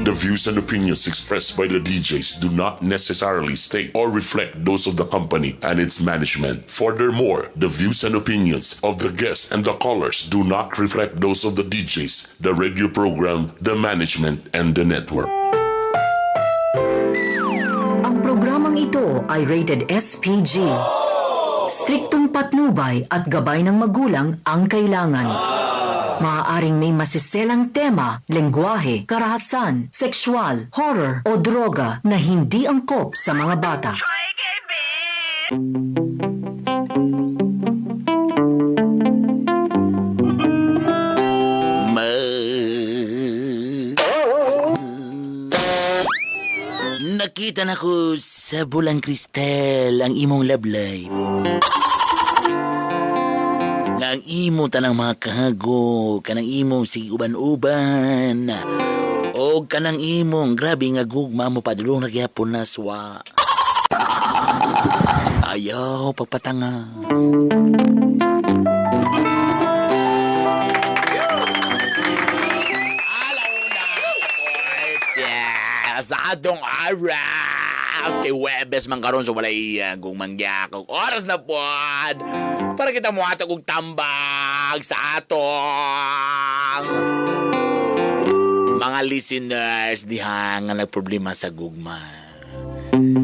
The views and opinions expressed by the DJs do not necessarily state or reflect those of the company and its management. Furthermore, the views and opinions of the guests and the callers do not reflect those of the DJs, the radio program, the management, and the network. Ang programang ito ay rated SPG. Striktong patnubay at gabay ng magulang ang kailangan. Maaaring may masiselang tema, lengguwahe, karahasan, sexual, horror o droga na hindi angkop sa mga bata. Nakita na ko sa bulang kristal ang imong love life. Nga ang imo tanang mga kahago, kanang imong sige uban-uban, o kanang imong grabe nga gugma mo padulong na gyapon na swa. Ayaw pagpatanga. Sa atong aras kay Webes man karon so walay kung mangyakog oras na pod para kita mo ato kong tambag sa atong mga listeners diha nga nagproblema sa gugma.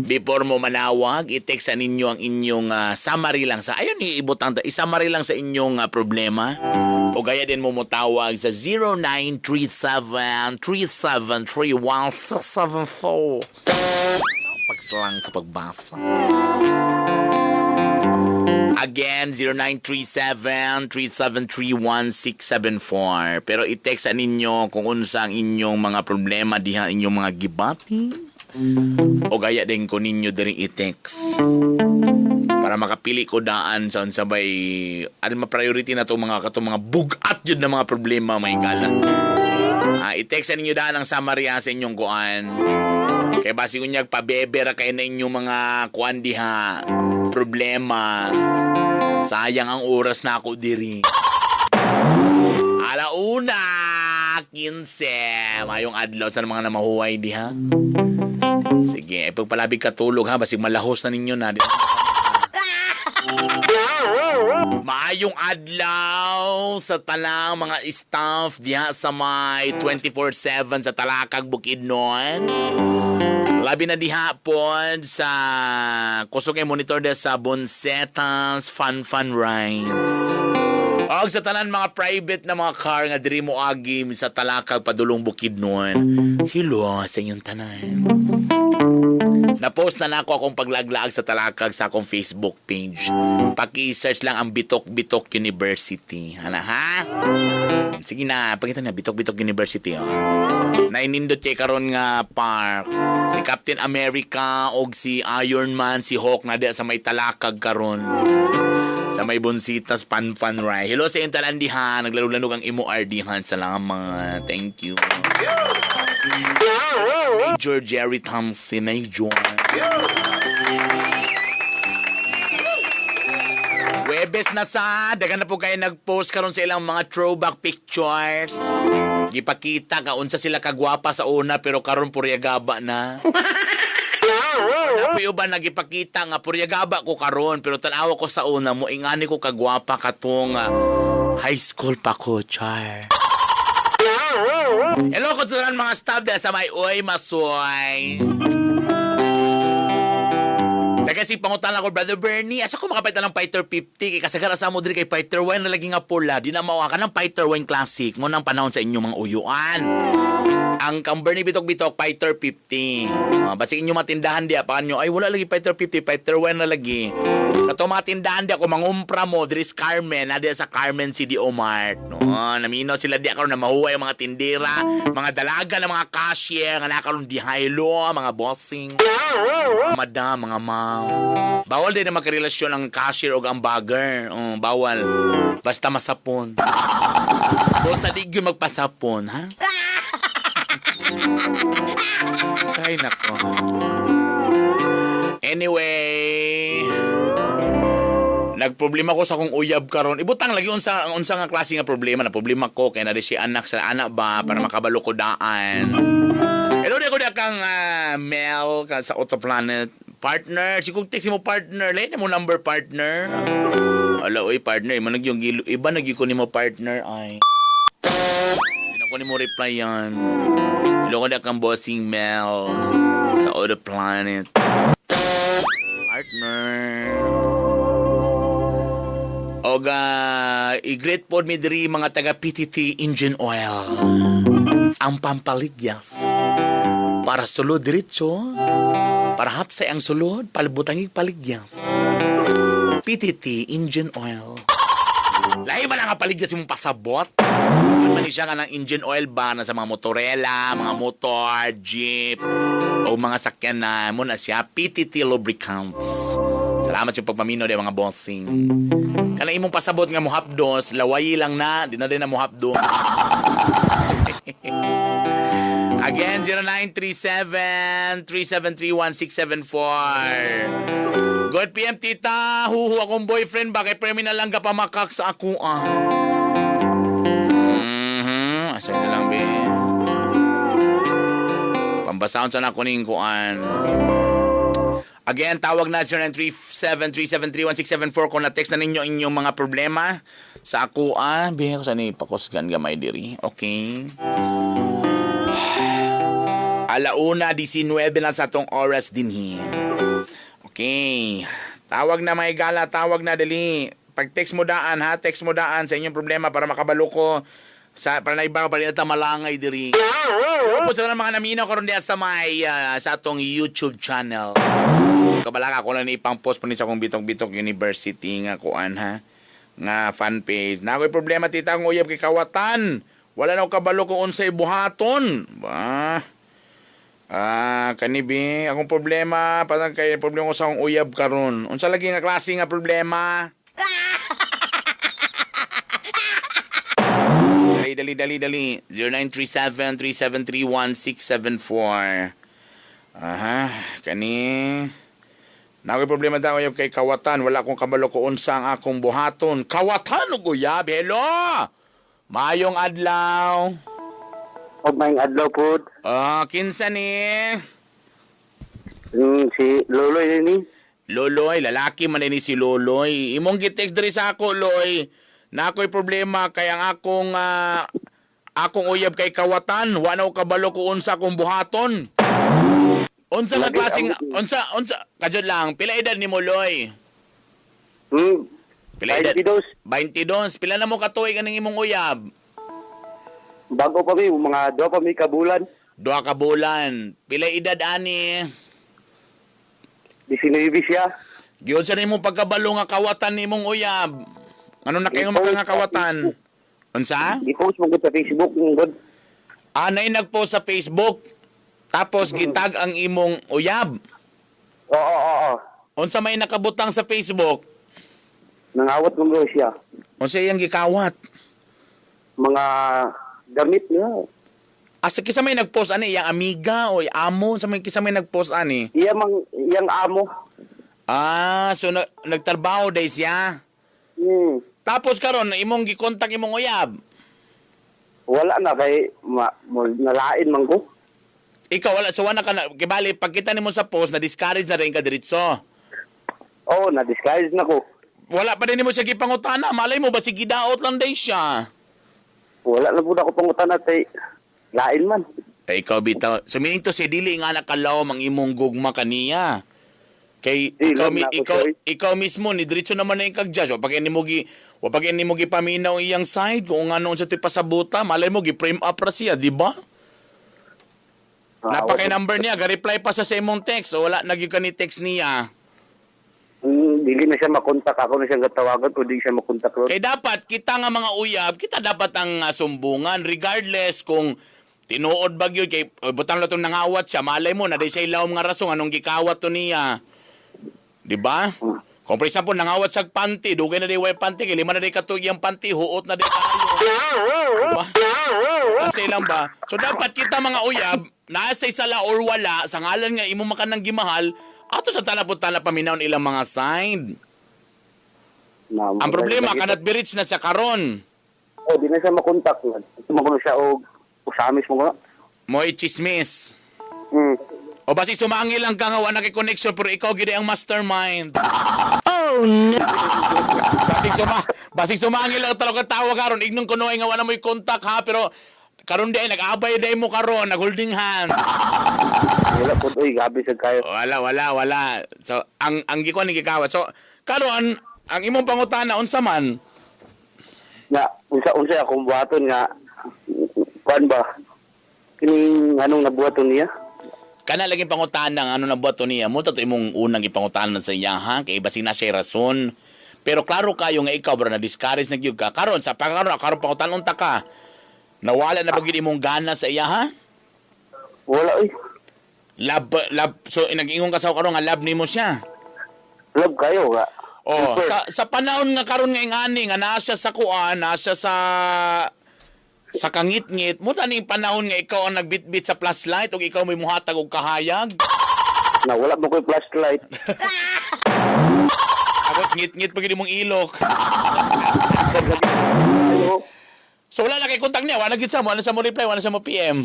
Before mo manawag, i-text sa ninyo ang inyong summary lang sa ayun iibutang i-summary lang sa inyong problema. O gaya din mo tawag sa 0937-3731-674. Pagsalang sa pagbasa. Again, 0937-3731-674. Pero i-text sa ninyo kung unsa ang inyong mga problema diha inyong mga gibati. O gaya din ko ninyo din i-text. Para makapili ko daan sa unsabay ano ma-priority na to mga bugat yun na mga problema may gala. I-text ninyo daan ang summary sa inyong kuan. Kaya basi kunyag pabebera kayo na inyong mga kuan diha problema. Sayang ang oras na ako diri. Alauna 15 mayong adlaw sa mga namahuway diha. Sige, pagpalabig katulog ha, basig malahos na ninyo na. Maayong adlaw sa talang mga staff diha sa may 24/7 sa Talakag Bukidnon. Labi na diha pod sa kusog ay monitor de sa Bonsetas Fun Rides. Og sa tanan mga private na mga car nga diri mo agim sa Talakag padulong Bukidnon. Hello sa inyong tanan. Na-post na nako akong paglaglaag sa Talakag sa akong Facebook page. Paki-search lang ang Bitok University. Ana ha? Sige na, pakita na Bitok University. Oh. Nainindot kay karon nga park. Si Captain America og si Iron Man, si Hulk na sa may Talakag karon. Sa may Bonsitas Fun Ride. Hello sa inyong talandihan. Naglalog-lanog ang imo RD-han. Salamat. Thank you. Major Jerry Thompson ay John. Webes na sa dagan na po kayo nag-post karon sa ilang mga throwback pictures. Gipakita ka unsa sila kagwapa sa una pero karon puryagaba na. Napuyo ba nagipakita nga puryagaba ko karon pero tanawa ko sa una mo ingani ko kagwapa katong high school pa ko char. Hello ko sa mga staff dahil sa may oy masoy. Kasi pangutan ako, Brother Bernie, asa ko makapita ng Fighter 50 kay kasagara sa mo diri kay Fighter Wine na lagi nga pula. Di na mawa ka ng Fighter Wine Classic mo nang panahon sa inyong mga uyuan. Ang kang Bernie Bitok Fighter 50. Basi inyong matindahan di apaan nyo, ay wala lagi Fighter 50, Fighter Wine na lagi. Kato mga tindahan di ako mangumpra mo, diri sa Carmen, na sa Carmen CDO Mart. No, naminaw sila di ako na mahuway mga tindera, mga dalaga na mga cashier, nga nakaroon di haylo, mga bossing, madam, mga ma'am. Bawal din na magkarelasyon ang cashier o ang bagger. Bawal. Basta masapon. O sa digyo magpasapon, ha? Ay, nako. Anyway, nagproblema ko sa akong uyab karon. Ibutang lagi unsa nga klase nga problema na problema ko kay na di si anak sa anak ba para makabalo ko daan. na kang Mel ka sa Autoplanet. Partner, si kung text mo partner, lain mo number partner. Ala, oy partner, iba nagyo ni mo partner ay. Hindi ko ni mo reply yan. Iloko na kang bossing Mel sa Autoplanet. Partner. Oga, i-greet po mi diri mga taga PTT Engine Oil. Ang pampaligyas. Para sulod diretso. Para hapsay ang sulod, palibutangig paligyas. PTT Engine Oil. Lahi ba na nga paligyas yung pasabot? Mani siya ka ng engine oil ba na sa mga motorela, mga motor, jeep, o mga sakyan na mo na siya, PTT Lubricants. Salamat sa pagpamino de mga bossing. Kanang imong pasabot nga muhapdos, lawayi lang na, di na din na muhapdo. Again, 0937-373-1674. Good PM, tita. Huhu akong boyfriend. Bakit premi na lang ka pamakak sa ako, Asa na lang, be. Pambasaon sa nakuning kuan. Again, tawag na 0937-373-1674 kung na-text na ninyo inyong mga problema sa ako, Be, ako saan ipakusgan gamay diri. Okay. Alauna, 19 na sa tong oras din Okay. Tawag na may gala, tawag na dali. Pag text mo daan ha, text mo daan sa inyong problema para makabalo ko sa para na iba pa rin malangay diri. Lupot sa mga naminaw karon diya sa may sa atong YouTube channel. Kabala ako lang ipang post pa ni sa akong Bitok-Bitok University nga kuan ha. Nga fan page. Na ako'y problema tita kung uyab kay kawatan. Wala na ko kabalo kung unsay buhaton. Ba. Kanibi, akong problema, parang kay problema ko sa akong uyab karon. Unsa lagi nga klase nga problema? Dali. 0937-373-1674. Kani. Nakoy problema daw uyab kay kawatan. Wala akong kabalo ko unsa ang akong buhaton. Kawatan ug uyab. Hello. Mayong adlaw. Mayong adlaw po. Kinsa ni? Si Loloy ni. Loloy, lalaki man ni si Loloy. Imong gitext diri sa ako, Loy. Na ako'y problema kay ang akong uyab kay kawatan, wa na ko kabalo ko unsa akong buhaton. Unsa nga klaseng unsa kadyo lang, pila edad ni mo, Loy? Pila edad? 22. Pila na mo katuig kaning imong uyab? Bago pa mi, mga 2 pa mi kabulan. 2 ka bulan. Pila edad ani? 19 siya. Giyon sa nimo pagkabalo nga kawatan nimong uyab. Ano na kayo mga kawatan? Unsa? I-post mo ko sa Facebook ng god. Nay nagpost sa Facebook. Tapos gitag ang imong uyab. Oo. Unsa may nakabutang sa Facebook? Nangawat mo siya. Unsa iyang gikawat? Mga damit niya. Asa kisa may nagpost ani iyang amiga o amo sa may kisa may nagpost ani? Iyang amo. So nagtrabaho day siya. Tapos karon imong gikontak imong uyab. Wala na kay nalain man ko. Ikaw wala so wala ka na kibali pagkita nimo sa post na discourage na rin ka diretso. Oo, na-disguise na ko. Wala pa din nimo siya gipangutana, malay mo ba sige daot lang day siya. Wala na po ako pangutan natin. Lain man. Ikaw bitaw. So meaning to si dili nga nakalaw ang imong gugma kaniya. Kay ikaw mismo ni diretso naman na yung kag-judge. Wapag ni mo gipaminaw iyang side kung ano sa pasabuta, malay mo gi-frame up ra siya, di ba? Napakay number niya, ga-reply pa sa imong text. O wala naging ka ni text niya. Dili na siya makontak. Ako na siya gatawagan o di siya makontak. Kaya dapat, kita nga mga uyab, kita dapat ang sumbungan regardless kung tinuod ba yun. Kay butang lang itong nangawat siya, malay mo na di siya ilaw mga rasong anong gikawat to niya. Diba? Kung for example, nangawat sa panty, dugay na di way panty, kay lima na di katug yung panty, huot na di kayo. Diba? Kasi lang ba? So dapat kita mga uyab, nasa isala or wala, sa ngalan nga imo makanang gimahal, ato sa tanapot-tanap paminaw ilang mga sign. Ang problema, kanat birits na sa karon. Di na siya makontak. Ito mo siya o usamis mo ko. Mo'y chismis. O basi sumangil lang ka nga wala kay connection pero ikaw gid ang mastermind. Oh no! Basig sumangil lang talaga tawa karon ignon kuno nga wala mo'y contact ha pero karon di ay nag-abay day mo karon nag-holding hand. Wala po, uy, gabi sa kayo. Wala. So ang gikuan ni gikawat. So karon ang imong pangutana unsa man? Nga, unsa akong buhaton nga, kuan ba? Kining anong nabuhaton niya? Kana laging pangutana ng ano na buhaton niya. Mo to imong unang ipangutana sa iya ha kay basi na siya rason. Pero klaro kayo nga ikaw bro na discourage na gyud ka. Karon sa karon pangutana unta ka. Nawala na ba gyud imong gana sa iya ha? Wala, uy. Love so nag-ingon ka sa karon nga love nimo siya. Love kayo nga. Oh, Super. sa panahon nga karon nga ingani nga naa siya sa kuan, naa siya sa kangit-ngit, mo tani panahon nga ikaw ang nagbitbit sa flashlight ug ikaw may muhatag og kahayag. Na wala mo ko'y flashlight. Tapos ngit-ngit pag mong ilok. Ano? So wala na kay kontak niya, wala na gid sa mo, wala sa mo reply, wala sa mo PM.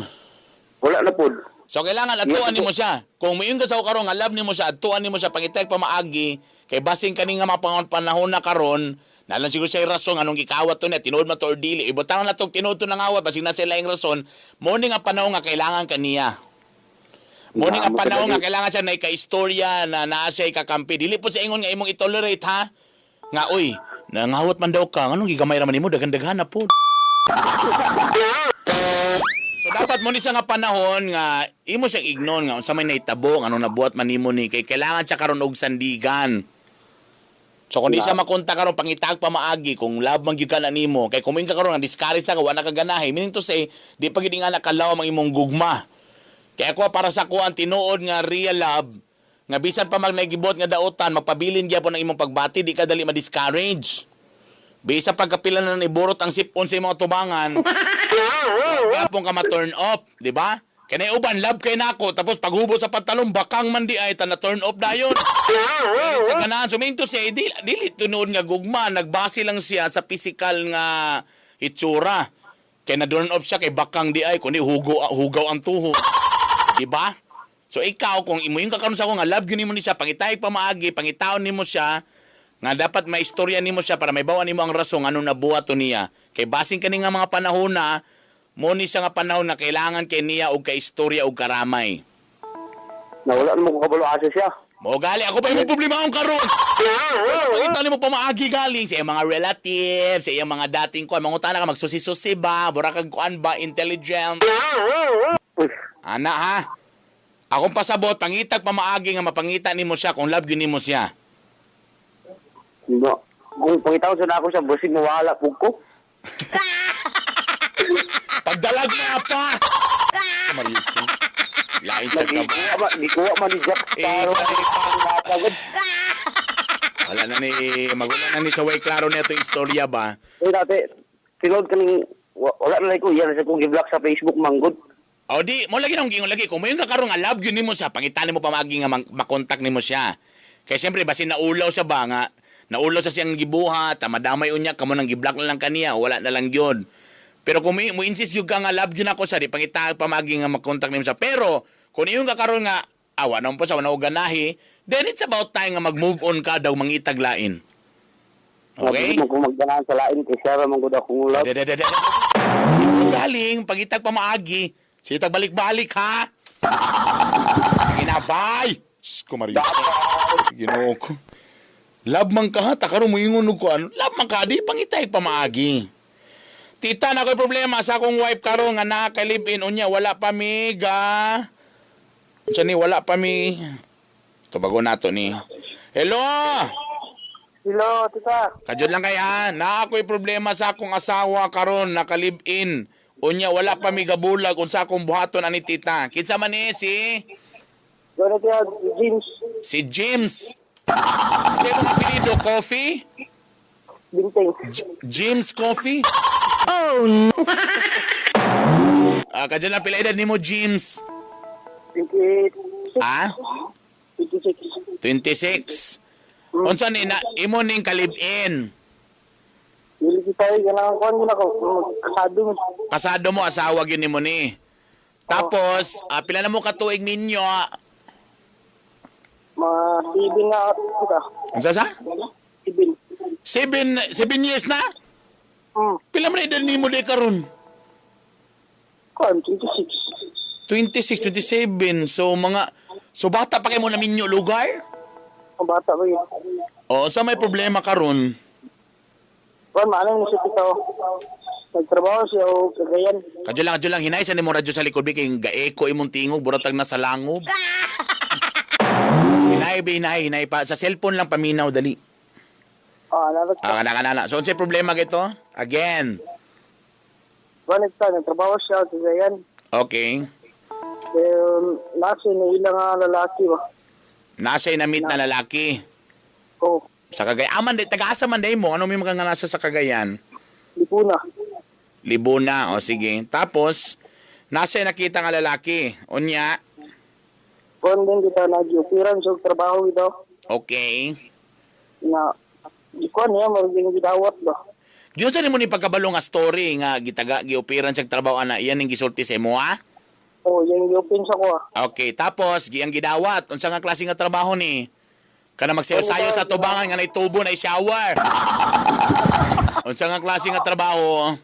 Wala na po. So kailangan atuan nimo siya. Kung mayon ka sa karon nga love nimo siya, atuan nimo siya pangitag pa maagi kay basing kani nga mga panahon na karon. Nalang siguro siya rason anong gikawat to niya, tinuod man to or dili. Ibutang na to tinuod to nang awat, basig na sila yung rason. Morning nga panahon nga kailangan kaniya. Morning nga panahon nga kailangan siya na ika-istorya na naa siya ikakampi. Dili po sa ingon nga imong itolerate ha. Nga uy, nangawat man daw ka, anong gigamay ra man nimo daghan-daghan na po. So dapat mo ni siya nga panahon nga imo siyang ignon nga unsa may nahitabo anong nabuhat man nimo ni kay kailangan siya karon og sandigan. So kung di siya makontak karon pangitag pa maagi kung love man gyud ka na nimo kay kumin ka karon nga discourage na ka wala ka ganahe meaning to say di pa gyud nga nakalaw ang imong gugma. Kaya ako para sa kuan tinuod nga real love nga bisan pa mag nagibot nga daotan magpabilin gyapon ang imong pagbati di ka dali ma-discourage. Bisa pagkapilan na iburot ang sipon sa imong tubangan. Gapon ka ma-turn off, di ba? Kaya uban, love kay nako tapos paghubo sa pantalon, bakang man di ay, na-turn off dayon. Sa ganahan, so mean to say, dili tunood nga gugma, nagbase lang siya sa physical nga itsura. Kaya na-turn off siya kay bakang di ay, kundi hugaw ang tuhod. Di ba? So ikaw, kung imo yung kakaroon sa ako nga, love yun mo ni siya, pangitay pa maagi, pangitaon ni mo siya, nga dapat maistorya ni mo siya para may bawan ni mo ang rason anong nabuhat to niya. Kay basing kani nga mga panahon na, mo ni siya nga panahon na kailangan kay niya og kaistorya og karamay. Na wala na mo ko kabalo asa siya. Mo gali ako pa yung problema akong karon. Pagkita ni mo pa maagi galing sa iyang mga relatives, sa iyang mga dating kuan, mangutana ka magsusi-susi ba, bura kag kuan ba, intelligent. Ana ha. Akong pasabot pangitag pa maagi nga mapangita nimo siya kung love gyud nimo siya. No. Kung pangitaw sa ako siya, basig mawala po ko. Pagdalag na pa! Mariusin. Lain sa kaba. Gikuha man ni Jack. Wala na ni, magula na ni sa way klaro na itong istorya ba? Eh, dati, tinod kaning, wala na lang ko, yan sa kong i-block sa Facebook, manggod. O di, mo lagi nang gingon lagi. Kung mo yung kakarong nga, love yun ni mo siya, pangitan mo pa magi nga makontak ni mo siya. Kaya siyempre, basin naulaw siya ba nga, naulaw sa siyang gibuhat, madamay unya, kamo nang gi-block na lang kaniya, wala na lang yun. Pero kung mo insist yung ka nga, love yun ako siya, di pangitag pa magi nga makontak ni mo siya. Pero, kung yung kakarong nga, awa naman po siya, wala ko ganahi, then it's about time nga mag-move on ka daw, mangitag lain. Okay? Hindi mo kung magganahan sa lain, kay Sarah manggod akong love. Galing, pangitag pa maagi, sitag balik-balik ha. Sige na, bye! Kumarisa. Ginoo ko. Love man ka ha, takaro mo yung unog ko. Love man ka, di pangitay pa maagi. Tita, na ko'y problema sa akong wife karo nga nakaka-live-in. Unya, wala pa mi, ga. Unsa ni, wala pa mi. Ito bago nato ni. Hello! Hello, tita. Kadyon lang kaya, na ako'y problema sa akong asawa karon naka-live-in. Unya, wala pa mi gabulag unsa akong buhaton ani tita. Kinsa man ni si? Gano'n kaya, James. Si James. Sino ang apelido? Coffee? Binteng. James Coffee? Oh no! Kadyan lang pila edad ni mo, James. 26. Ah? 26. 26. Unsa ni na imo ning kalib-in? Hindi kita ay, kailangan ko, ano na ko, kasado mo. Kasado mo, asawa gyud nimo ni. Tapos, pila na mo katuig minyo? Mga 7 na ka. Ang sa? 7. 7 years na? Pila man edad ni mo di karon? Kuan, 26. 26, 27. So bata pa kayo mo na minyo lugar? Ang bata ba yun? O, sa may problema karon? Kuan, maanong nisip ito. Nagtrabaho siya o kagayan. Kadyo lang, hinay sa ni mo radyo sa likod, kay gaeko imong tingog, buratag na sa langob. Hinay pa. Sa cellphone lang paminaw, dali. Nalag ka. Kana. So, unsay problema gito? Again. Kuan, nagtrabaho siya o kagayan. Okay. Nasa na ilang lalaki ba? Nasa na-meet na lalaki. Oo. Sa Cagayan. Taga-asa man day mo. Ano may mga nasa sa Cagayan? Libuna. O, sige. Tapos, nasa nakita nga lalaki. Unya. Kuan din kita nag-upiran sa trabaho ito. Okay. Na, kuan niya, magiging gidawat ba? Giyon sa mo ni pagkabalo nga story nga giupiran sa trabaho ana iyan ning gisulti sa imo ha? Oo, yung giupin sa ko. Okay, tapos giyang gidawat unsa nga klase nga trabaho ni? Kana magsayo-sayo sa tubangan nga nay tubo nay shower. Unsa nga klase nga trabaho?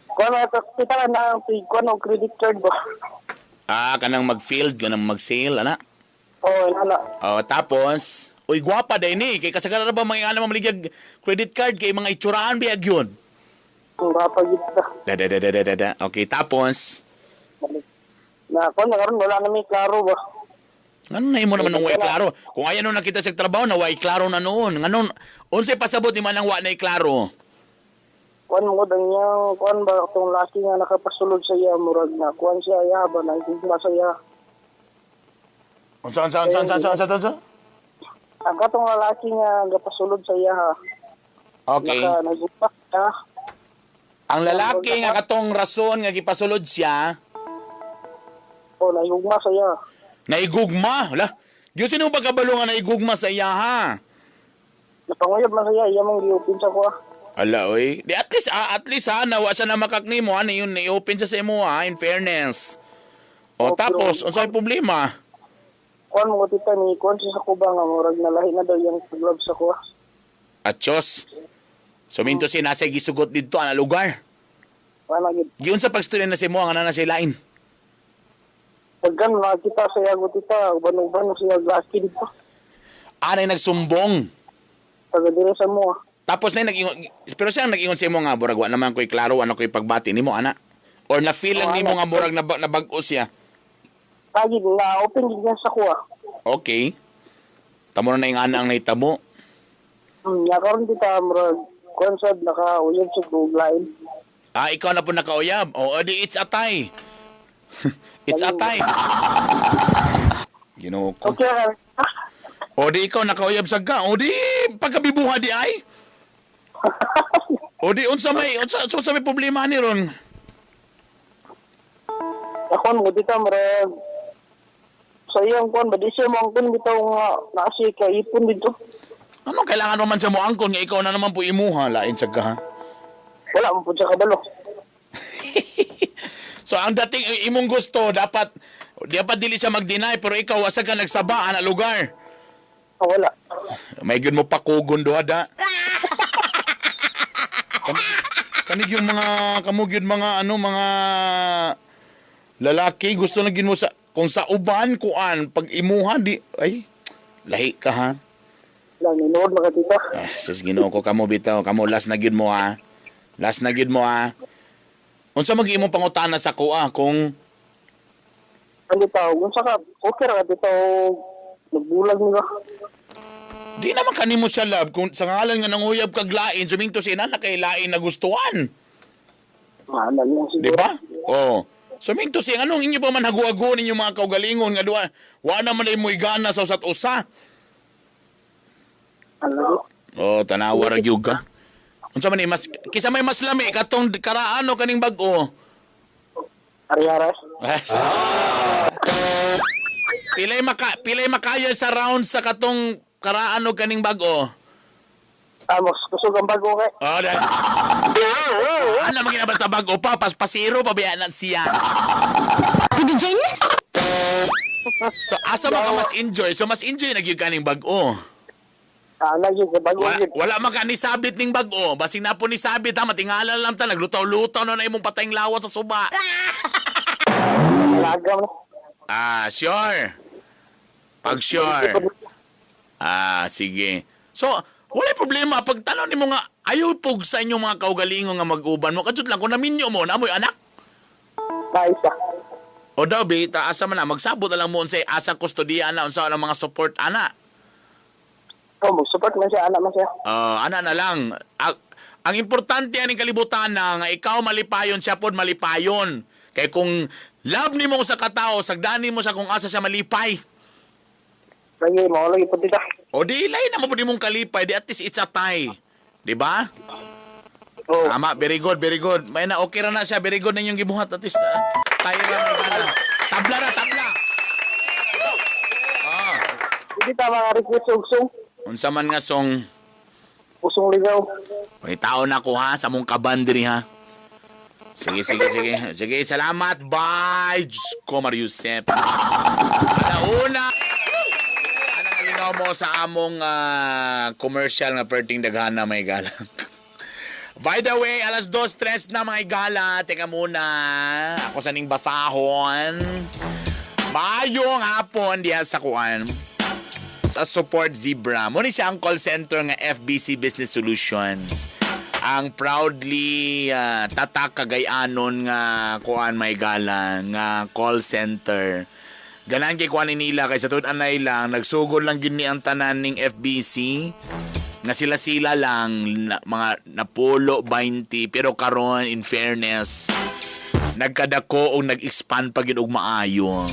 Kuan kita na ang kuan o credit card ba? Kanang mag-field, kanang mag-sale ana. Oo, inala. Tapos uy, gwapa day ni. Kay kasagaran na ba mga nga naman maligyag credit card kay mga itsuraan biyag yun? Ang rapagit ka. Okay, tapos? Na, kuan karon wala na may klaro ba? Ano na mo naman ng way klaro? Kung ayan nung nakita sa trabaho na way klaro na noon. Nganon, unsay pasabot ni man ang wa na klaro? Kuan mo dang yang kuan ba itong laki nga nakapasulod sa iya murag na kuan siya iya ba na hindi masaya. Unsa? Ang katong lalaki nga gapasulod sa iya ha. Okay. Nagugpak ka. Ang lalaki nga katong rason nga gipasulod siya, O nahugma sa iya. naigugma. Wala. Diyo sino ba kabalo nga naigugma sa iya ha? Napanguyab na sa iya, iya mong giupin sa ko. Ala oy. Di at least ha, nawa siya na makakni mo, ano yun, i-open siya sa imo ha, in fairness. O tapos, unsay problema? Kuan mo tita ni kuan siya sa kuba nga murag nalahi na daw yung gloves sa ko. Atsos. Suminto si nasa gisugot dito ana lugar. Wala gid. Giun sa pagstorya na si mo nga na si lain. Pagkan makita sa iya tita, uban-uban siya laki dito. Anay nagsumbong. Taga dire sa mo. Tapos na nag-ingon, pero siya nag-ingon sa imo nga burag wa naman ko'y klaro ano ko'y pagbati nimo ana. Or na feel lang nimo nga burag nabag-o siya. Lagi na open din yan sa kuha. Okay. Tamo na nga ang nahitabo. Nakaroon kita murag konsad naka-uyab sa line. Ikaw na po nakauyab. O, di it's atay. It's atay. Ginoo ko. Okay. O, di ikaw nakauyab sa ka. O, di pagkabibuha di ay. O, di unsa may problema ni ron. Ako mo dito murag sa iyang kuan ba di siya mo ang kun bitaw nga naasi ka ipon dito. Ano kailangan naman sa mo angkon nga ikaw na naman po imuha lain sa ka. Wala mo po siya kabalo. So ang dating imong gusto dapat dili siya mag-deny pero ikaw asa ka nagsaba ana lugar. Wala. May gyud mo pakugon duha da. Kanig yung mga kamugyod mga mga lalaki gusto na gin mo sa kung sa uban kuan pag imuha di ay lahi ka ha. Lang ninood mga tita. Sus Ginoo ko kamo bitaw kamo last na gyud mo ha. Last na gyud mo ha. Unsa mag-imo pangutana sa kuha kung Ano tao, unsa ka okay ra dito nagbulag nila. di naman kanimo siya love kung sa ngalan nga nanguyab kag lain suminto sina na kay lain na gustuhan. Ano lang siguro. Di ba? Oh. Suminto siya anong inyo pa man hagu-hago ninyo mga kaugalingon nga duwa wa naman ay mo'y gana sa usat usa. Ano? Oh, tanawa ra gyud ka. Unsa man ni mas kisa may mas lami katong karaano kaning bag-o. Ari-aras. Pilay makaya sa round sa katong karaano kaning bag-o. Amos, kusog ang bago kay. Oh, dahil. Ano maging basta bag-o pa, paspasiro, pabayaan na siya. DJ na. So, asa man ka mas enjoy? So, mas enjoy nagyug ka ning bag-o. Lagi sa bago. Wala man ka ni sabit ning bag-o. Basing na po ni sabit ha, matingala lang ta, naglutaw-lutaw na imong patayng lawas sa suba. Malaga mo. Sure. Pag sure. Sige. So, wala problema. Pag tanong ni mo nga, ayaw pog sa inyong mga kaugalingon nga mag-uban mo. Kadsut lang, kung naminyo mo, namoy anak. Kaisa. O daw, bita, asa man na. Magsabot na lang mo sa asang kustodiya na, unsa ang mga support, ana. Mag-support man siya, anak man siya. Ana na lang. Ang importante yan yung kalibutan na nga ikaw malipayon, siya pod malipayon. Kaya kung love ni mo sa katao, sagdani mo sa kung asa siya malipay. Lagi, lagi po dito. O di, ilay na mo po di mong kalipay. Di at least it's a tie. Di ba? Oh. Tama, very good, very good. May na, okay ra na siya. Very good na yung gibuhat. At least, tie ra na gana. Tabla na, tabla. Hindi tama nga request usong. Unsa man nga song, Usong ligaw. may tao na ko ha, sa mong kabandri ha. Sige. Sige, salamat. Bye. Diyos ko, Mariusep. Una, anong alinaw mo sa among commercial nga perting daghana may gala. By the way, 2:03 na mga igala. Teka muna. Ako sa ning basahon. Maayong hapon diha sa kuan. Sa Support Zebra. Muna siya ang call center nga FBC Business Solutions. Ang proudly tatak kagayanon nga kuan may gala nga call center. Ganan kay kuan nila kay sa tud anay lang nagsugod lang gini ang tanan ning FBC nga sila lang mga napulo 20 pero karon in fairness nagkadako o nag-expand pa gid og maayo.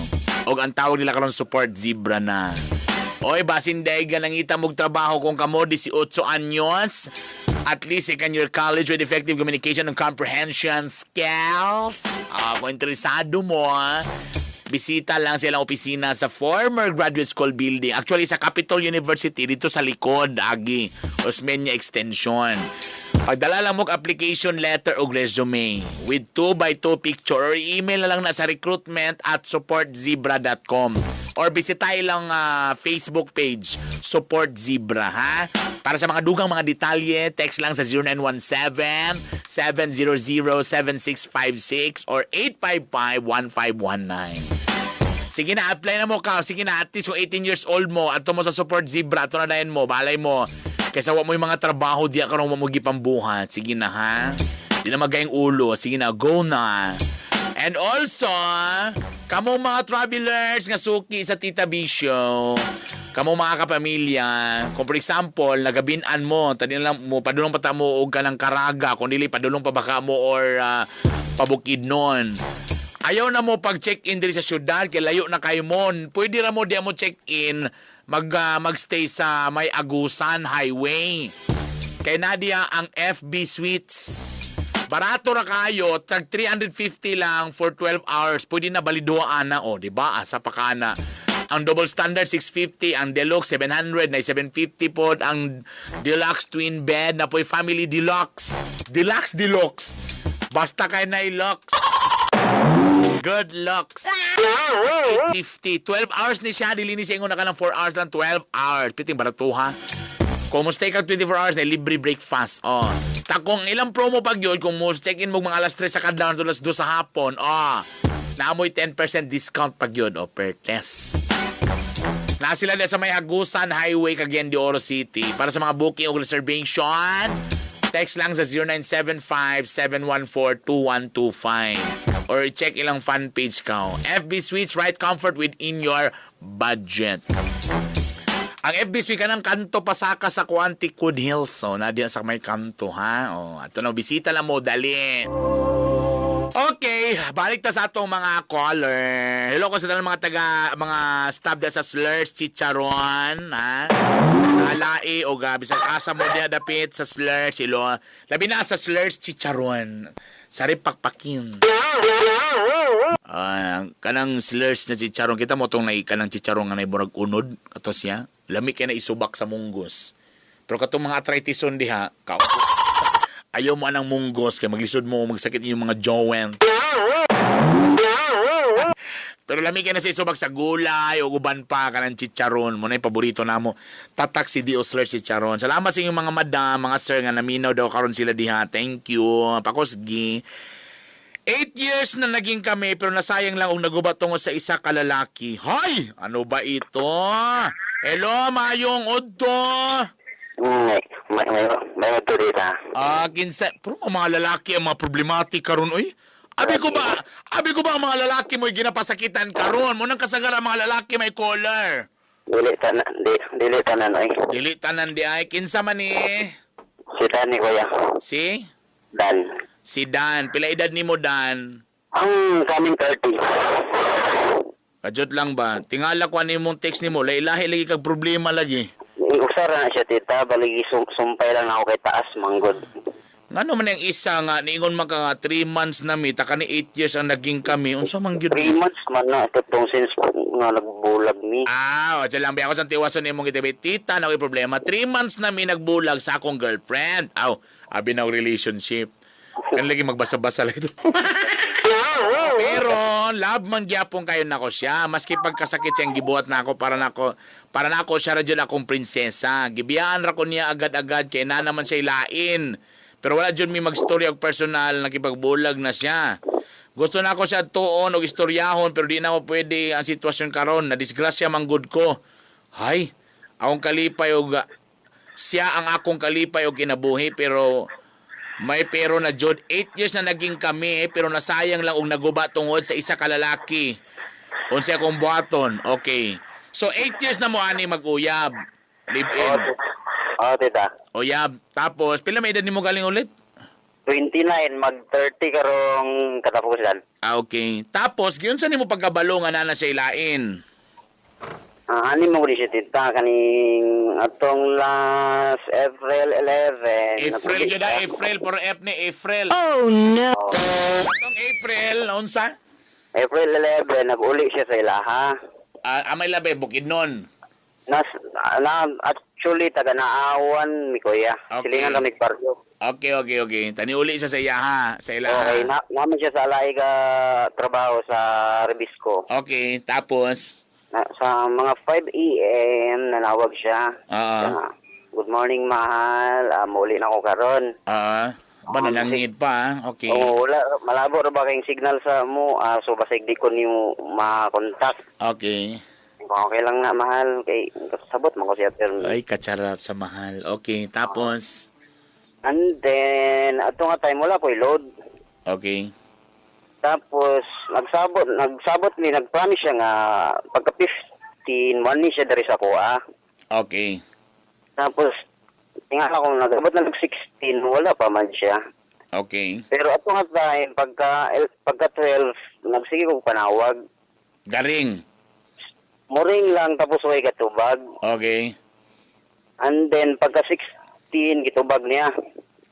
Og ang tawag nila karon Support Zebra na. Oy, basin day ka nangita mong trabaho kung kamo 18 anyos. At least second year college with effective communication and comprehension skills. Kung interesado mo, bisita lang silang opisina sa former graduate school building. Actually, sa Capitol University, dito sa likod, Agi, Osmeña Extension. Pagdala lang mo application letter o resume with 2x2 picture or email na lang na sa recruitment@supportzebra.com or bisitay lang Facebook page Support Zebra, ha? Para sa mga dugang mga detalye, text lang sa 0917-700-7656 or 855-1519. Sige na, apply na mo ka. Sige na, at least kung 18 years old mo, ato mo sa Support Zebra, ato na dahin mo, balay mo. Kaysa wa mo yung mga trabaho, di ka rin mamugi pambuhat. Sige na, ha? Di na magayang ulo. Sige na, go na. And also, kamong mga travelers nga suki sa Tita Bisyo, kamong mga kapamilya, kung for example, nagabinan mo, tadi lang mo, padulong pa mo og ka ng Karaga, kung dili, padulong pa baka mo or pabukid nun. Ayaw na mo pag-check-in diri sa syudad, kay layo na kayo mo. Pwede ra mo di mo check-in, magstay sa May Agusan Highway. Kay Nadia ang FB Suites. Barato ra kayo, tag 350 lang for 12 hours. Pwede na baliduaan na, di ba? Asa pa ka na. Ang double standard 650, ang deluxe 700, na 750 po. Ang deluxe twin bed na po family deluxe. Deluxe. Basta kay na lux. Good looks. 850. 12 hours ni siya. Dili ni siya yung naka ng 4 hours lang. 12 hours. Piting barato ha. Kung mo stay ka 24 hours na libre breakfast. Takong ilang promo pag yun. Kung mo check in mo mga alas 3 sa kadlaw to alas 2 sa hapon. Naamoy 10% discount pag yun. Per test. Na sila na sa May Agusan Highway, Cagayan de Oro City. Para sa mga booking o reservation, text lang sa 0975-714-2125 or check ilang fan page ka. FB Suites, right comfort within your budget. Ang FB Suite ka ng kanto pasaka sa Quanticood Hills. Nadia sa may kanto, ha? Ato na, bisita lang mo, dali. Okay, balik ta sa atong mga caller. Hello ko sa mga staff da sa Slurs Chicharon, ha? Sa Lai o bisag asa mo diha dapit sa Slurs, ilo. Labi na sa Slurs Chicharon. Sari pakpakin. Kanang Slurs na Chicharon, kita mo tong kanang Chicharon nga naiburag unod kato siya. Lami kay na isubak sa munggos. Pero katong mga arthritis diha, ayaw mo anang munggos kay maglisod mo magsakit yung mga joint. Pero lami kay na siya subak sa gulay o uban pa kanang chicharon mo na yung paborito namo. Tatak si Diosler chicharon. Salamat sa inyong mga madam, mga sir nga naminaw daw karon sila diha. Thank you. Pakosgi. 8 years na naging kami pero nasayang lang kung nagubat tungod sa isa kalalaki. Hay! Ano ba ito? Hello, mayong udto. May maturita. Kinsa. Pero ang mga lalaki ang mga problematic karon oy. Abi ko ba ang mga lalaki mo'y ginapasakitan karon? Mo nang kasagara mga lalaki may collar. Dili tanan oy. Dili tanan di ay kinsa man ni? Si Dani kuya. Si? Dan. Si Dan. Pila edad nimo Dan? Ang kaming 30. Kajot lang ba? Tingala ko ano yung text nimo. Lahi lagi kag problema lagi. Usara na siya tita, baligi sumpay lang ako kay taas manggod. Ngano man yung isa nga, niingon man ka nga 3 months na mi, taka ni 8 years ang naging kami. Unsa man gyud? 3 months man na itong since nga nagbulag mi. O dyan lang ba ako sa tiwason ni mong itibi. Tita, na problema. 3 months na mi nagbulag sa akong girlfriend. Abi na relationship. Kan lagi magbasa-basa lang ito. Pero love man gyapon kayo nako siya. Maski pagkasakit siyang gibuhat na ako para nako siya ra jud akong prinsesa. Gibiyaan ra ko niya agad-agad kay na naman siya ilain. Pero wala jud mi magstorya og personal, nakipagbulag na siya. Gusto na ako siya tuon og istoryahon pero di na ako pwede ang sitwasyon karon. Na disgrasya man gud ko. Hay, akong kalipay og siya ang akong kalipay og kinabuhi pero may pero na jud 8 years na naging kami pero nasayang lang og naguba tungod sa isa ka lalaki. Unsa akong buhaton? Okay. So 8 years na mo ani mag-uyab. Live in. Tita. Uyab. Tapos pila may edad nimo galing ulit? 29 mag-30 karong katapusan. Okay. Tapos giunsa nimo pagkabalo nga nana siya ilain? Ani mo siya tita kaning atong last April 11. April gyud April for F ni April. Oh no! Atong April unsa? April 11 nag-uli siya sa ilaha. Amay labi Bukidnon. Actually taga Naawan mi kuya. Okay. Silingan kami paryo. Okay. Tani uli sa iyaha, sa ilaha. Okay, naman siya sa alay ka trabaho sa Rebisco. Okay, tapos Sa mga 5 a.m. nanawag siya. Good morning, mahal. Muli na ako karon. Ba nanangid pa, okay. Wala, malabo ra ba kayong signal sa mo? So basig di ko niyo ma-contact. Okay. Okay lang na, mahal. Kay sabot mo ko siya. Ay, katsarap sa mahal. Okay, tapos And then, ato nga time wala ko i-load. okay. Tapos, nagsabot ni, nag-promise siya nga, pagka 15, one ni siya dari sa kuha. Okay. Tapos, tingala ko, nag-abot na nag-16, wala pa man siya. Okay. Pero ato nga time, pagka 12, nagsige ko panawag. Garing. Muring lang, tapos way katubag. Okay. And then, pagka 16, gitubag niya.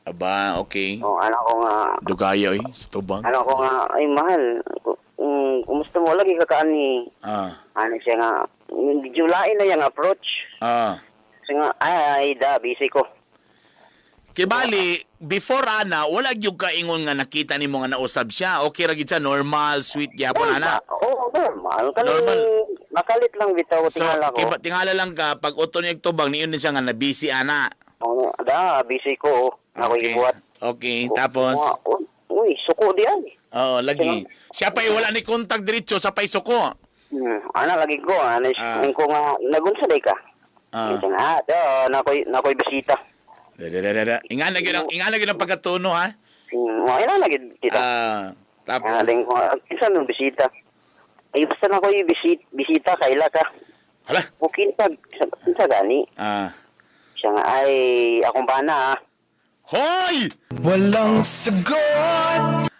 Aba, okay. Anak ko nga, Dugaya sa tubang. anak ko nga, ay mahal, kumusta mo lagi kakaani? Ano siya nga, July na yung approach. Siya nga, ay, busy ko. Kibali, before ana, wala gyud ka ingon nga nakita nimo nga nausab siya. Okay ra gyud siya, normal, sweet gyapon ana. Oo, normal. Normal. Makalit lang bitaw, So, tingala ko. tingala lang ka, pag uto niya tubang, niyon din siya nga na busy ana. Busy ko. Ako ibuhat. Okay, tapos? Uy, suko diyan. Oo, lagi. Siya pa'y wala ni kontak diretso sa pa'y suko. Lagi ko. Ko nga, nagunsa day ka. Nakoy bisita. Ingan lagi ng pagkatuno, ha? Ilan lagi kita. Tapos? Ko, isa nung bisita. Ay, basta na ko'y bisita, kaila ka. Hala? Bukinta gani. Siya nga, ay, akong bana, ha. Hoy! Walang sagot!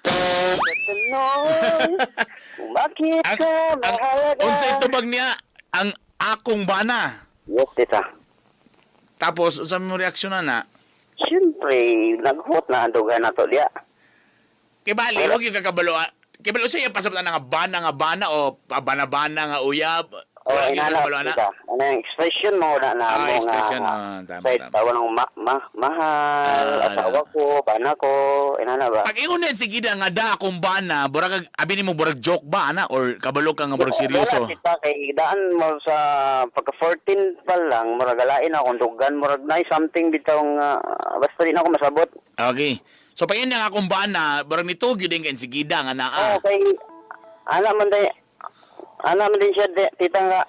Bakit ka mahalaga? Unsa itubag niya, ang akong bana. Yes, tita. Tapos, unsa mo reaksyon na? Siyempre, nag-hot na andugan na to diya. Kibali, huwag yung kakabalo. Kibali, siya pasap na nga bana o bana nga uyab. Wala gyud inana kabalo ana. kita. Ano yung expression mo na mo expression, nga. tama, Say, tama. tawag ng mahal, asawa ko, bana ko, inana ba? Pag ingon din sige nga da akong bana, burag abi nimo burag joke ba ana or kabalo ka nga burag seryoso? Wala kita kay daan mo sa pagka 14 pa lang, muragalain akong dugan, murag na something bitong basta di na ako masabot. Okay. So pag nga akong bana, burag nito gyud din kay sigida nga naa. Okay. Ana man din siya, tita nga,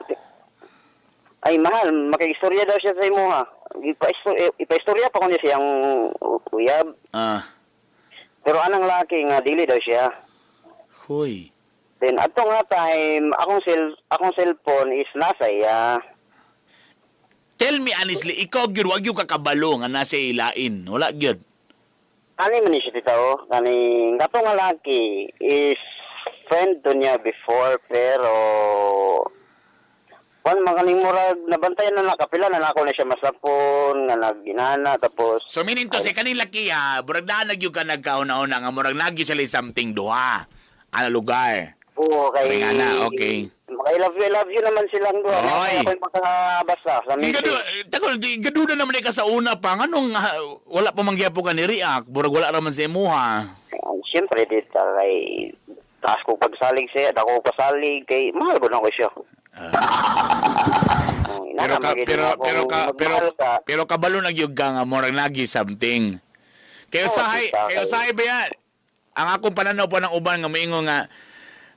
ay mahal, makikistorya daw siya sa imo ha. Ipa-istorya pa ko niya siyang uyab. Pero anang laki nga, dili daw siya. Hoy. Then, ato nga time, akong cellphone is nasa iya. Tell me honestly, ikaw gyud wag gyud kakabalo nga nasa ilain. Wala gyud. Kani man ni siya tita o. Kani, ato nga laki is friend to niya before, pero magaling murag nabantayan na nakapila na ako na siya masapon nga naginana tapos so meaning to say kaning laki ha murag na nagyud ka nagkauna-una nga murag nagyud sila something duha ana lugar oo kay na okay I love you naman silang duha Oy. ako makabasa sa meeting gaduda naman ka sa una pa nganong wala pa mangyapo ka ni react murag wala naman sa imuha siyempre dito kay taas ko pagsalig siya ako pasalig kay mahal ko na ko siya. Pero kabalo nagyug ka nga murag lagi something. Kayo sahay ba yan? Ang akong pananaw po ng uban nga maingo nga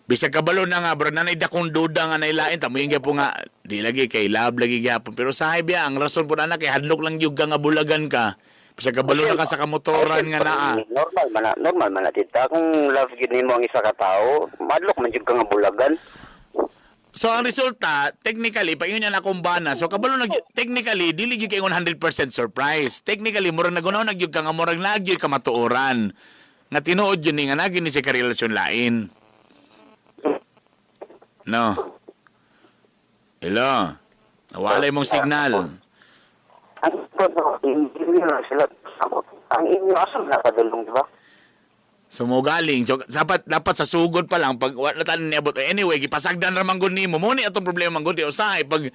bisag kabalo na nga bro nanay dakong duda nga nailain tamo yung po nga di lagi kay love lagi gyapon pero sahay ba ang rason po na kay hadlok lang gyud ka nga bulagan ka. Bisag kabalo na ka sa kamotoran nga naa. Normal man na tita kung love gid nimo ang isa ka tawo, madlok man jud ka nga bulagan. So ang resulta, technically, pag yun yan akong bana, so kabalo technically, dili gyud kay 100% surprise. Technically, murag nagunaw nagyud ka nga murag nagyud ka matuoran. Nga tinuod yun nga nagyud ni si karelasyon lain. No. Hello. Nawalay mong signal. Ang inyo asam na padulong, di ba? So mo galing. So dapat sa sugod pa lang pag wala tan niabot. Anyway, gipasagdan ra man gud nimo. Mo ni atong problema gud usahay pag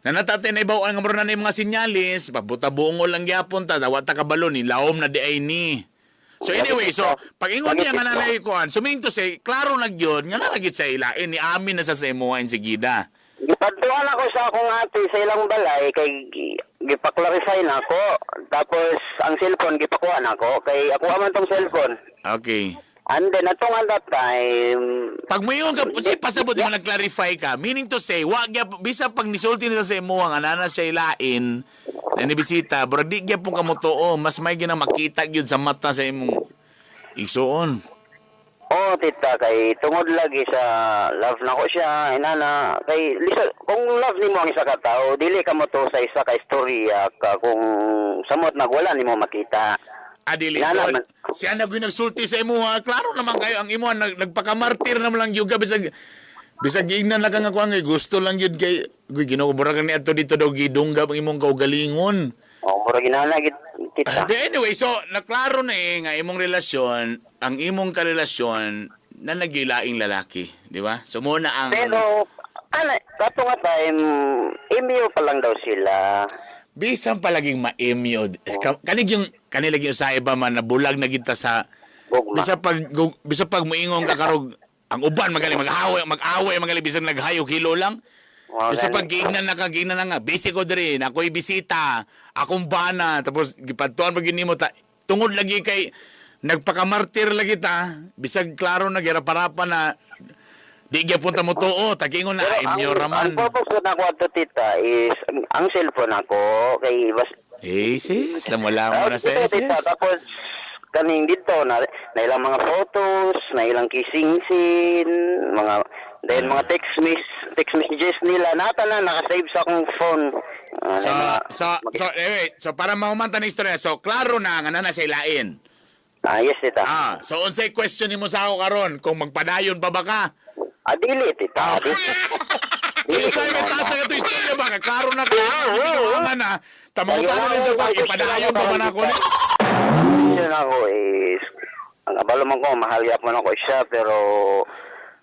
nanatatin na ibaw ang amron na mga sinyalis, pagbuta buongol lang gyapon ta, dawa ta kabalo ni lawom na di ay ni. So anyway, so pag ingon niya nga nanay kuan, suming to say, klaro na gyud nga nalagit sa ilain ni amin na sa imo in sigida. Gipadtuan ako sa akong ate sa ilang balay kay gipaklarify na ako. Tapos ang cellphone gipakuha na ako kay ako man tong cellphone. Okay. And then atong at that time pag mayon ka si pasabot mo nag-clarify ka, meaning to say, wa gyap bisa pag nisulti nila sa imo nga nana sa ilain na nibisita, bro di gyap pong kamutuo, mas may ginang makita gyud sa mata sa imong igsuon. oh tita kay tungod lagi sa love na ko siya inana kay lisa, kung love nimo ang isa ka tao dili ka mo to sa isa ka istorya ka kung samot nagwala nimo makita. Adili siya na nagsulti sa imo ha. Klaro naman kayo ang imo nagpakamartir naman lang yuga bisag giingnan na kang ako ang gusto lang yun kay ginuguragan ni ato dito daw gidungga ang imong kaugalingon. Oh, mura ginana gid kita. Anyway, so naklaro na nga imong relasyon, ang imong karelasyon na nagilaing lalaki, di ba? So muna ang pero kato nga time email pa lang daw sila. bisan palaging ma-emyo. Kanilaging sa iba man na bulag na kita sa bisa pag moingon ka karog ang uban magaling mag-away magaling bisan naghayo kilo lang. Bisa pag giingnan na nga busy ko diri na ako'y bisita, akong bana tapos gipadtuan pag nimo ta tungod lagi kay nagpakamartir lagi ta bisag klaro na giraparapan na di gyapon ta mo tuo tagingon na emyo raman. Ang purpose na ko ato tita is ang cellphone ako kay sis, wala mo na sis. Tapos kaning dito na ilang mga photos, na ilang kissing scene, mga text messages nila nata na naka-save sa akong phone. So para mahumanta ng istorya, so klaro na nga na sa ilain. Yes, tita. So unsay question nimo sa ako karon kung magpadayon pa ba ka? Dili, tita. Dili sa may taas na ito istorya ba? Klaro na ka. Binuhangan na. Tamangutan na sa ko. Ipadayon pa man ako. Siya na ako is ang abalo man ko, mahal yapon ako siya, pero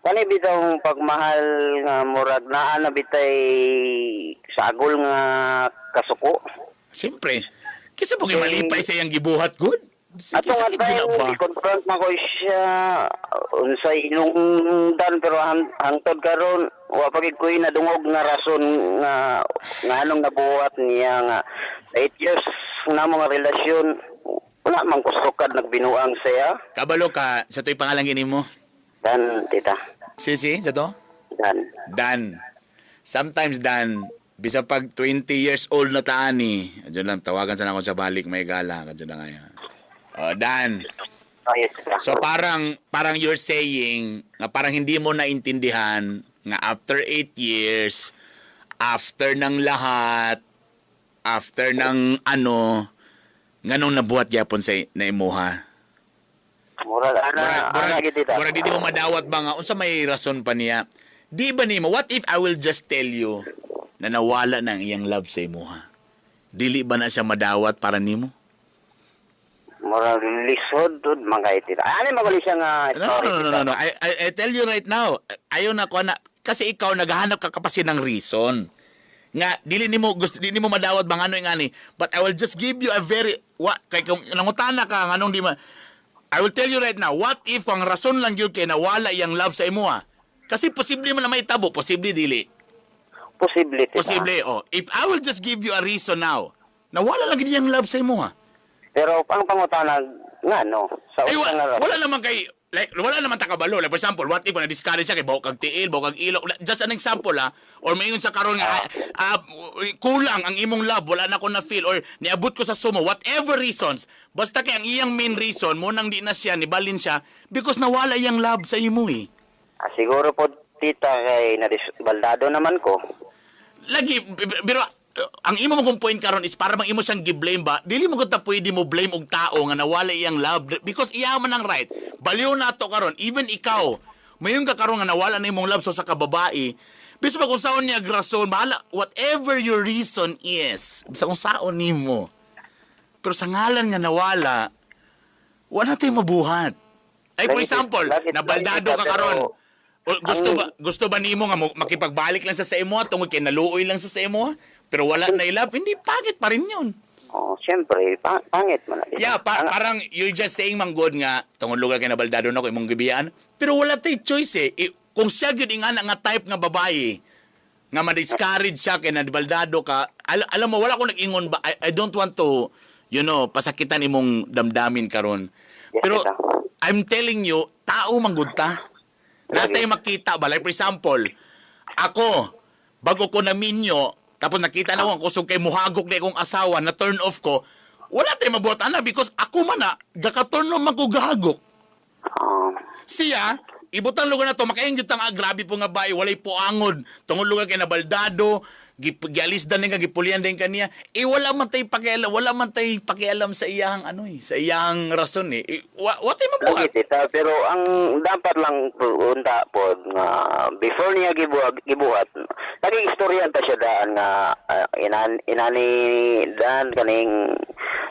Kani bitaw pagmahal nga murag naa na bitay sagol nga kasuko. Siyempre. Kasi po malipay sa iyang gibuhat, good. Ato nga tayo, i-confront na ko siya unsay inungdan pero hangtod karon wa pagid ko nadungog nga rason nga anong nabuhat niya nga 8 years na mga relasyon wala man kusukad nagbinuang siya. Kabalo ka, sa to'y pangalan gini mo? Dan, tita. Si, sa to? Dan. Sometimes, Dan, bisa pag 20 years old na taani, adyan lang, tawagan sana ako sa balik, may gala, adyan lang ngayon. Dan. Oh, yes, tita. So parang you're saying, na parang hindi mo naintindihan nga after 8 years, after ng lahat, after ng nganong nabuhat yapon sa na imuha. Murag di mo madawat ba nga unsa may rason pa niya? Di ba nimo what if I will just tell you na nawala na ang iyang love sa imuha? Dili ba na siya madawat para nimo? Murag lisod dud mga itira. Ani magali siya nga story. No. I tell you right now, ayo na ko na kasi ikaw naghahanap ka kasi ng reason. Nga dili nimo madawat bang ano ngani, but I will just give you a very kay kung nangutana ka nganong di ma I will tell you right now, what if ang rason lang gyud kay nawala iyang love sa imuha? Kasi posible man na may tabo, posible dili. Posible. If I will just give you a reason now, nawala lang gyud iyang love sa imuha. Pero ang pangutana nga no, sa usang wala naman kay wala naman takabalo. Like for example, what if na-discourage siya kay bawo kag tiil, bawo kag ilok. Just an example or mayon sa karon nga kulang ang imong love, wala na ko na feel or niabot ko sa sumo, whatever reasons. Basta kay ang iyang main reason mo nang di na siya nibalin siya because nawala iyang love sa imo eh. Siguro po tita kay baldado naman ko. Lagi pero ang imo mo kung point karon is para bang imo siyang gi-blame ba? Dili mo gud ta pwede mo blame og tao nga nawala iyang love because iya man ang right. Baliw na to karon even ikaw mayon ka karon nga nawala na imong love so sa kababae. Bisa pa kung saon niya rason, bahala whatever your reason is. Bisa kung saon nimo. Pero sa ngalan nga nawala, wala tayo mabuhat. Ay for example, nabaldado ka karon. Gusto ba nimo nga makipagbalik lang sa imo tungod kay naluoy lang sa imo? Pero wala na ilap, hindi pangit pa rin yun. Oh, siyempre, pangit man. Yeah, parang you're just saying manggod nga, tungod lugar kay nabaldado na ko imong gibiyaan, pero wala tay choice eh. Kung siya gyud nga type nga babae, nga ma-discourage siya kay nabaldado ka, alam mo, wala ko nag-ingon ba, I don't want to, pasakitan imong damdamin karon. Pero, I'm telling you, tao manggod ta. Natay makita ba, like for example, ako, bago ko naminyo, tapos nakita na ko kusog kay muhagok na akong asawa na turn off ko, wala tayo mabuhat ana because ako man na, gaka-turn off man ko gahagok. Siya, ibutang lugar na to, makaingyot ang grabe po nga ba, walay po angod, tungod lugar kay nabaldado, gialis din nga, gipulian din kaniya, wala man tayo pakialam sa iyang, sa iyang rason eh. What tayo mabuhat? Pero ang dapat lang unta po, before niya gibuhat, naging istorya ta siya daan nga inani daan kaning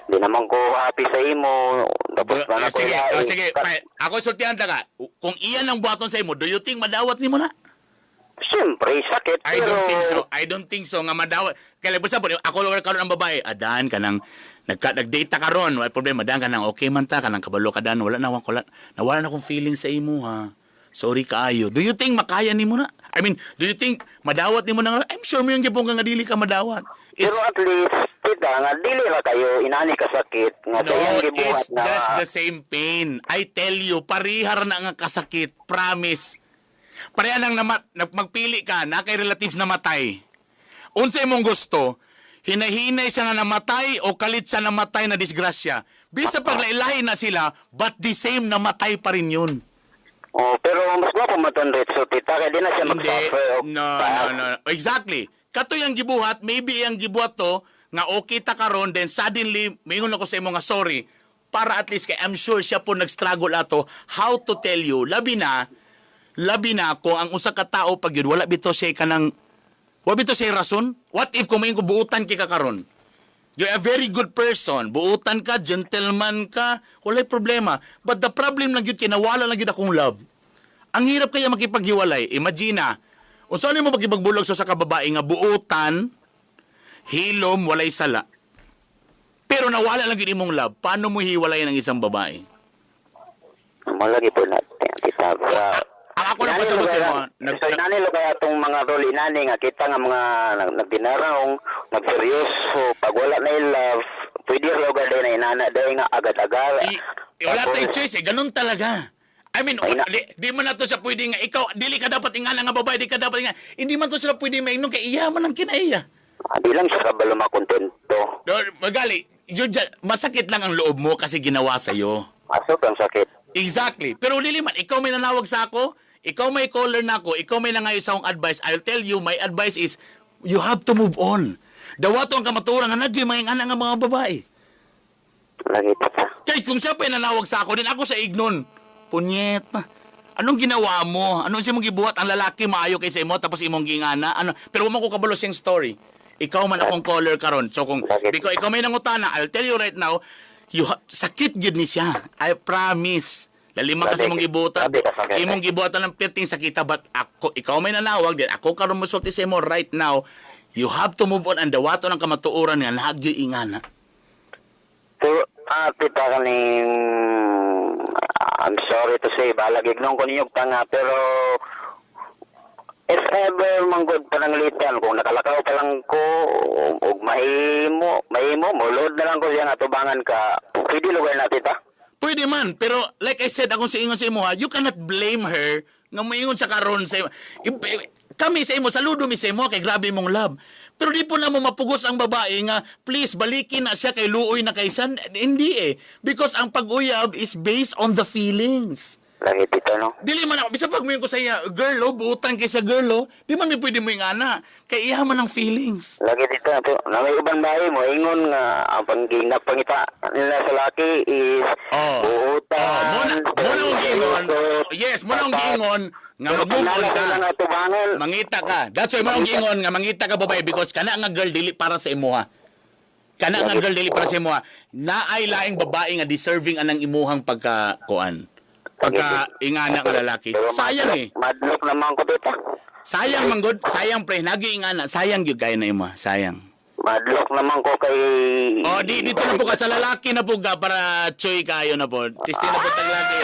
di naman ko happy sa imo tapos na ko sige ako sultihan ta ka kung iyan ang buhaton sa imo do you think madawat nimo na? Siyempre sakit pero I don't think so nga madawat kaya po ako karon ang babae adan kanang nag-date ta karon wala problema dan kanang okay man ta kanang kabalo ka dan wala na akong feeling sa imo ha. Sorry kaayo. Do you think makaya nimo na? I mean, do you think madawat nimo na? I'm sure mo yung gipong nga dili ka madawat. Pero at least, tita, nga dili ra kayo, inani ka sakit. Nga it's just the same pain. I tell you, parihar na nga kasakit. Promise. Pareha nang magpili ka na kay relatives na matay. Unsa imong gusto, hinahinay siya nga namatay o kalit siya namatay na disgrasya. Bisa pag lailahi na sila, but the same namatay pa rin yun. Oh, pero mas gwapo matondretso, tita, kaya di na siya mag-suffer. No. Exactly. Kato yung gibuhat, maybe yung gibuhat to, nga okay ta karon then suddenly, mayroon ako sa imo nga sorry, para at least kay I'm sure siya po nag-struggle ato, how to tell you, labi na kung ang usa ka tao pag yun, wala bito siya rason? What if kung may ko buutan kay ka karon? You're a very good person. Buutan ka, gentleman ka, walay problema. But the problem lang yun, kinawala lang yun akong love. Ang hirap kaya makipaghiwalay. Imagine na, unsa mo makipagbulog sa kababae nga buutan, hilom, walay sala. Pero nawala lang yun imong love, paano mo hiwalay ng isang babae? Malagi po natin, tita. Ang ako na pasagot sa mo, So, inani lo kaya itong mga role inani nga kita nga mga nagdinarong, nagseryoso, pag wala na yung love, pwede rin agad na inana dahil nga agad-agad. Wala tayong choice ganun talaga. I mean, di man na to siya pwede nga, ikaw, dili ka dapat ingana nga babae, di ka dapat ingana. Hindi man to sila pwede mainom, kaya iyaman ang kinaiya. Di lang siya kabalo makontento. Magali, masakit lang ang loob mo kasi ginawa sa'yo. Masok ang sakit. Exactly. Pero liliman, ikaw may nanawag sa ako, ikaw may caller na ako, ikaw may nangayo sa akong advice. I'll tell you, my advice is, you have to move on. Dawato ang kamaturan nga nagyo mga ingana nga mga babae. Lagi tita. Kahit kung siya pa nanawag sa ako, din ako sa ignon. Punyet pa. Anong ginawa mo? Anong siya mong gibuhat? Ang lalaki maayo kaysa imo, tapos imong gingana? Ano? Pero wala ko kabalo siyang story. Ikaw man akong caller karon. So kung ikaw may nangutana, I'll tell you right now, sakit gid ni siya. I promise. Lalima kasi imong gibuhat. Imong gibuhat ng perting sakita, but ikaw may nanawag din. Ako karon mo sulti sa imo right now. You have to move on and dawato ng kamatuoran nga nagyo ingana. So, tita kaning I'm sorry to say, balagig nung ko ninyog tanga, pero if ever manggod pananglitan, kung nakalakaw pa lang ko, o mahimo, mulod na lang ko siya natubangan ka, pwede lugar na tita? Pwede man, pero like I said, akong siingon sa imo ha, you cannot blame her nga moingon sa karon sa imo. Kami sa imo, saludo mi sa imo, kay grabe mong love. Pero di po na mo mapugos ang babae nga, please, balikin na siya kay luoy na kaysan. Hindi eh. Because ang pag-uyab is based on the feelings. Lagi tita, no? Dili man ako, bisa pag mo ko sa iya, girl, buutan kay sa girl, di man may pwede mo yung ana. Kay iya man ang feelings. Lagi tita, na may ibang bahay mo, ingon nga, ang pangita nila sa laki is buutan. Muna ang giingon. Yes, muna ang giingon nga mag-move ka. Mangita ka. That's why muna ang giingon nga mangita ka babae because kana nga girl dili para sa imuha. Kana nga girl dili para sa imuha. Naay laing babae nga deserving anang imuhang pagkakuan. Pagka-ingana nga lalaki. Sayang eh. Madlock naman ko dito. Sayang manggod. Sayang pre. Nag-iingana. Sayang yun kaya na imo. Sayang. Madlock naman ko kay... Dito na po ka. Sa lalaki na po ka para choy kayo na po. Tisti na po taglaki.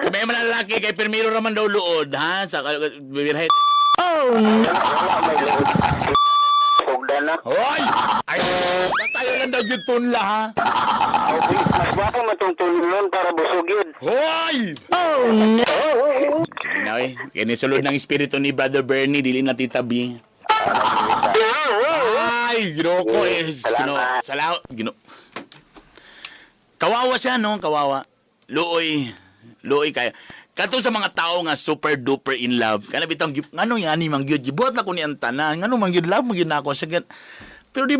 May man lalaki kay Permiro raman daw luod. Ha? Sa bibirhet. Oh no! May luod. Sugda na. Hoy! Ay! Tayo lang daw yung tunla ha. Mas baka matungtulon para busog yun. Hoy! Oh no! Sige na eh. Kinisulod ng espiritu ni Brother Bernie, dili na Tita B. Ay, ginoo ko eh. Salamat. Kawawa siya, no? Kawawa. Luoy kaya. Kato sa mga tao nga super duper in love. Kana bitang ngano yani mang gyud gibuhat na ko ni ang tanan. Ngano mang gyud love mo gyud nako sa. Pero di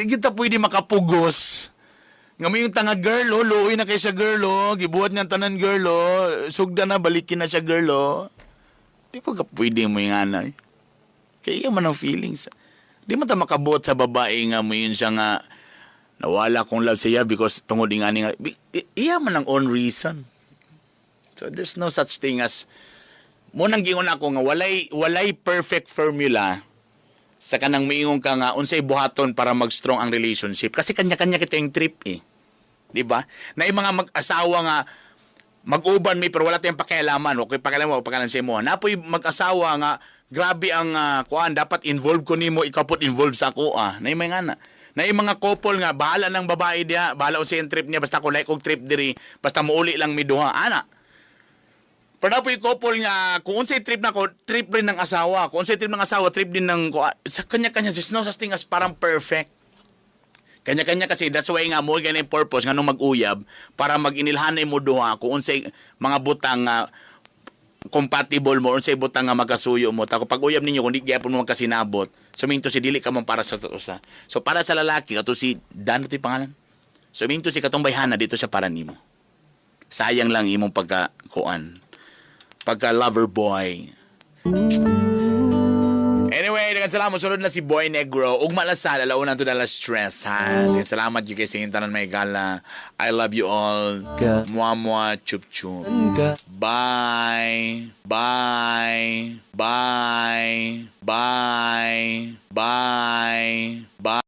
kita pwede makapugos. Nga may yung tanga girl, luoy na kay siya girl, gibuhat niya tanan girl, sugda na, balikin na siya girl, Di pa ka pwede mo yung anay. Kaya man ang feelings. Di man ta makabuhat sa babae nga mo yun siya nga, nawala kong love siya because tungod nga nga, iya man ang own reason. So there's no such thing as, munang gingon ako nga, walay perfect formula, sa kanang miingon ka nga unsay buhaton para mag-strong ang relationship kasi kanya-kanya kita yung trip eh. 'Di ba? Na yung mga mag-asawa nga mag-uban mi pero wala tayong pakialaman, okay pakialaman sa imo. Napoy mag-asawa nga grabe ang kuan dapat involved ko nimo, ikaw pud involved sa ako Na yung mga na yung mga couple nga bahala ng babae diha, bahala unsay trip niya basta ko like og trip diri, basta muuli lang mi duha ana. Pero po yung couple nga, kung unsay trip na ko, trip rin ng asawa. Kung unsay trip ng asawa, trip din ng... Sa kanya-kanya, there's no such thing as parang perfect. Kanya-kanya kasi, that's why nga mo, ganyan yung purpose, nga nung mag-uyab, para mag-inilhanay mo duha, kung unsay mga butang compatible mo, unsay butang nga magkasuyo mo. Tako pag-uyab ninyo, kung di gyapon mo magkasinabot, suminto si dili ka man para sa tusa. So para sa lalaki, kato si Dan, ito yung pangalan? Suminto si katong bayhana, dito siya para nimo. Sayang lang imong pagka-lover boy. Anyway, dagan salamat. Sunod na si Boy Negro. Ugma na sa alauna to dala stress, ha? Sige, salamat yung kay singin tanan may gala. I love you all. Mua mua chup chup. Bye. Bye. Bye. Bye. Bye. Bye.